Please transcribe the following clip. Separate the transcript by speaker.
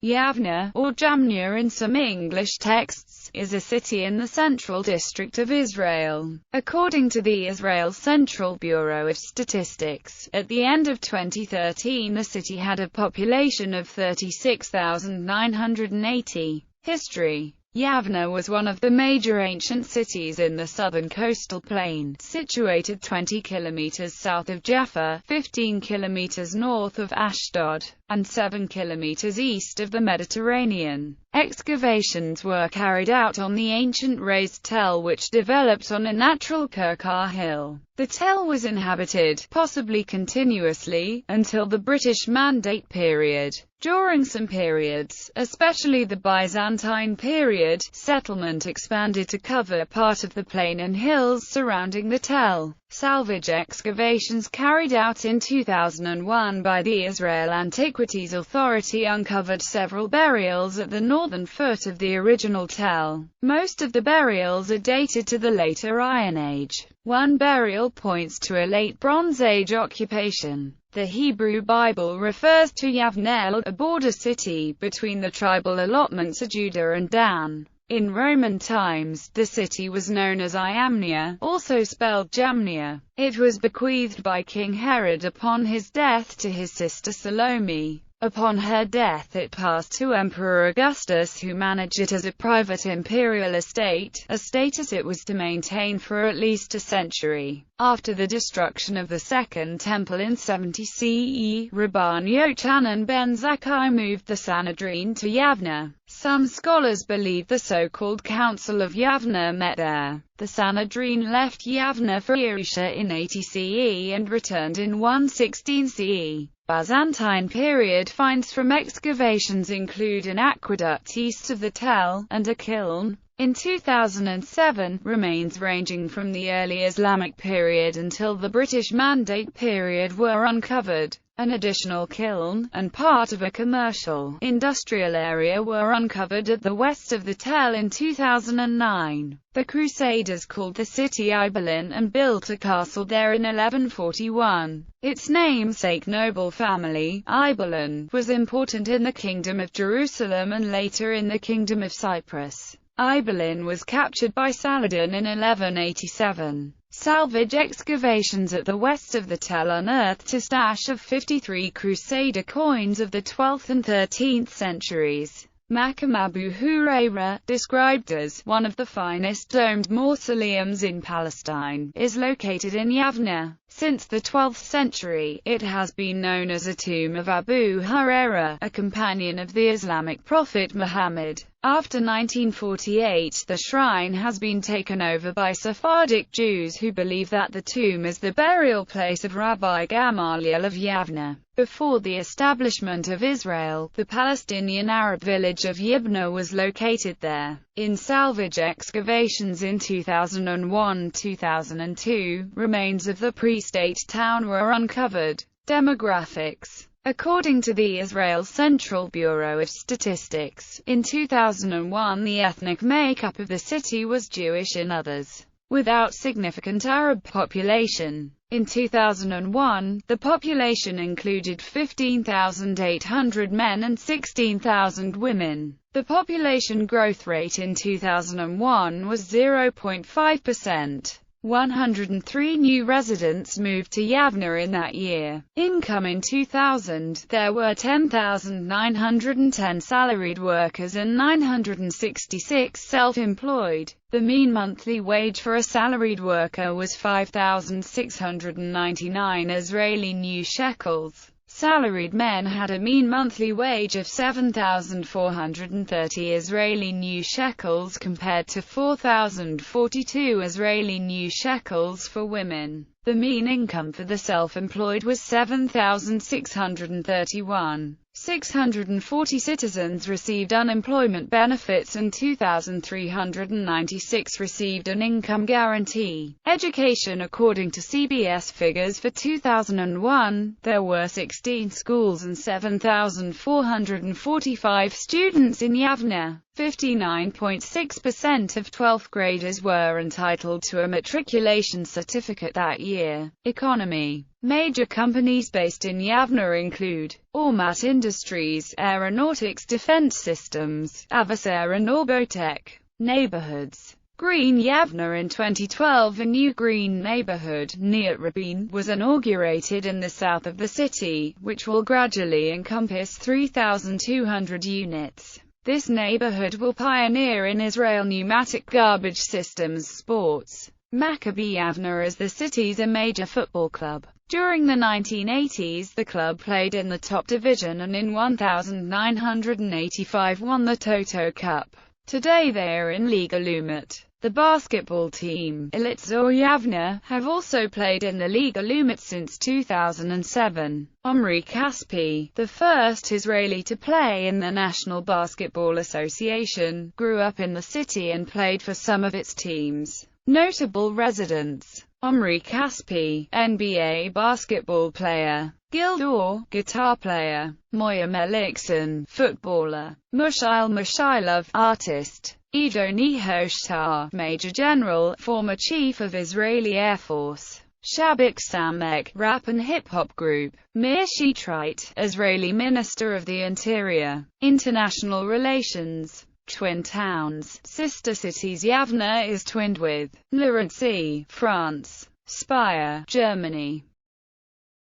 Speaker 1: Yavne, or Jamnia in some English texts, is a city in the Central District of Israel. According to the Israel Central Bureau of Statistics, at the end of 2013 the city had a population of 36,980. History. Yavne was one of the major ancient cities in the southern coastal plain, situated 20 kilometers south of Jaffa, 15 kilometers north of Ashdod, and 7 kilometers east of the Mediterranean. Excavations were carried out on the ancient raised tell which developed on a natural Kirkar hill. The tell was inhabited, possibly continuously, until the British Mandate period. During some periods, especially the Byzantine period, settlement expanded to cover part of the plain and hills surrounding the tell. Salvage excavations carried out in 2001 by the Israel Antiquities Authority uncovered several burials at the northern foot of the original tell. Most of the burials are dated to the later Iron Age. One burial points to a late Bronze Age occupation. The Hebrew Bible refers to Yavne, a border city between the tribal allotments of Judah and Dan. In Roman times, the city was known as Iamnia, also spelled Jamnia. It was bequeathed by King Herod upon his death to his sister Salome. Upon her death it passed to Emperor Augustus, who managed it as a private imperial estate, a status it was to maintain for at least a century. After the destruction of the Second Temple in 70 CE, Rabban Yochanan ben Zakkai moved the Sanhedrin to Yavne. Some scholars believe the so-called Council of Yavne met there. The Sanhedrin left Yavne for Yerusha in 80 CE and returned in 116 CE. Byzantine period finds from excavations include an aqueduct east of the tell, and a kiln. In 2007, remains ranging from the early Islamic period until the British Mandate period were uncovered. An additional kiln, and part of a commercial, industrial area were uncovered at the west of the tell in 2009. The Crusaders called the city Ibelin and built a castle there in 1141. Its namesake noble family, Ibelin, was important in the Kingdom of Jerusalem and later in the Kingdom of Cyprus. Ibelin was captured by Saladin in 1187. Salvage excavations at the west of the tell unearthed a stash of 53 Crusader coins of the 12th and 13th centuries. Maqam Abu Huraira, described as one of the finest domed mausoleums in Palestine, is located in Yavne. Since the 12th century, it has been known as a tomb of Abu Huraira, a companion of the Islamic prophet Muhammad. After 1948, the shrine has been taken over by Sephardic Jews who believe that the tomb is the burial place of Rabbi Gamaliel of Yavne. Before the establishment of Israel, the Palestinian Arab village of Yibna was located there. In salvage excavations in 2001-2002, remains of the pre-state town were uncovered. Demographics. According to the Israel Central Bureau of Statistics, in 2001 the ethnic makeup of the city was Jewish and others, without significant Arab population. In 2001, the population included 15,800 men and 16,000 women. The population growth rate in 2001 was 0.5%. 103 new residents moved to Yavne in that year. Income in 2000, there were 10,910 salaried workers and 966 self-employed. The mean monthly wage for a salaried worker was 5,699 Israeli new shekels. Salaried men had a mean monthly wage of 7,430 Israeli new shekels compared to 4,042 Israeli new shekels for women. The mean income for the self-employed was 7,631. 640 citizens received unemployment benefits and 2,396 received an income guarantee. Education. According to CBS figures for 2001, there were 16 schools and 7,445 students in Yavne. 59.6% of 12th graders were entitled to a matriculation certificate that year. Economy. Major companies based in Yavne include Ormat Industries, Aeronautics Defense Systems, Avasar and Orbotech. Neighborhoods. Green Yavne. In 2012, a new green neighborhood, near Rabin, was inaugurated in the south of the city, which will gradually encompass 3,200 units. This neighborhood will pioneer in Israel pneumatic garbage systems sports. Maccabi Yavne is the city's a major football club. During the 1980s, the club played in the top division and in 1985 won the Toto Cup. Today they are in Liga Lumet. The basketball team, Elitzor Yavne, have also played in the Liga Lumet since 2007. Omri Kaspi, the first Israeli to play in the National Basketball Association, grew up in the city and played for some of its teams. Notable residents: Omri Kaspi, NBA basketball player; Gildor, guitar player; Moya Melikson, footballer; Mushail Mushailov, artist; Ido Nehoshtar, Major General, former Chief of Israeli Air Force; Shabik Samek, rap and hip-hop group; Mir Shitrite, Israeli Minister of the Interior. International relations. Twin towns, sister cities. Yavne is twinned with Lurency, France; Speyer, Germany;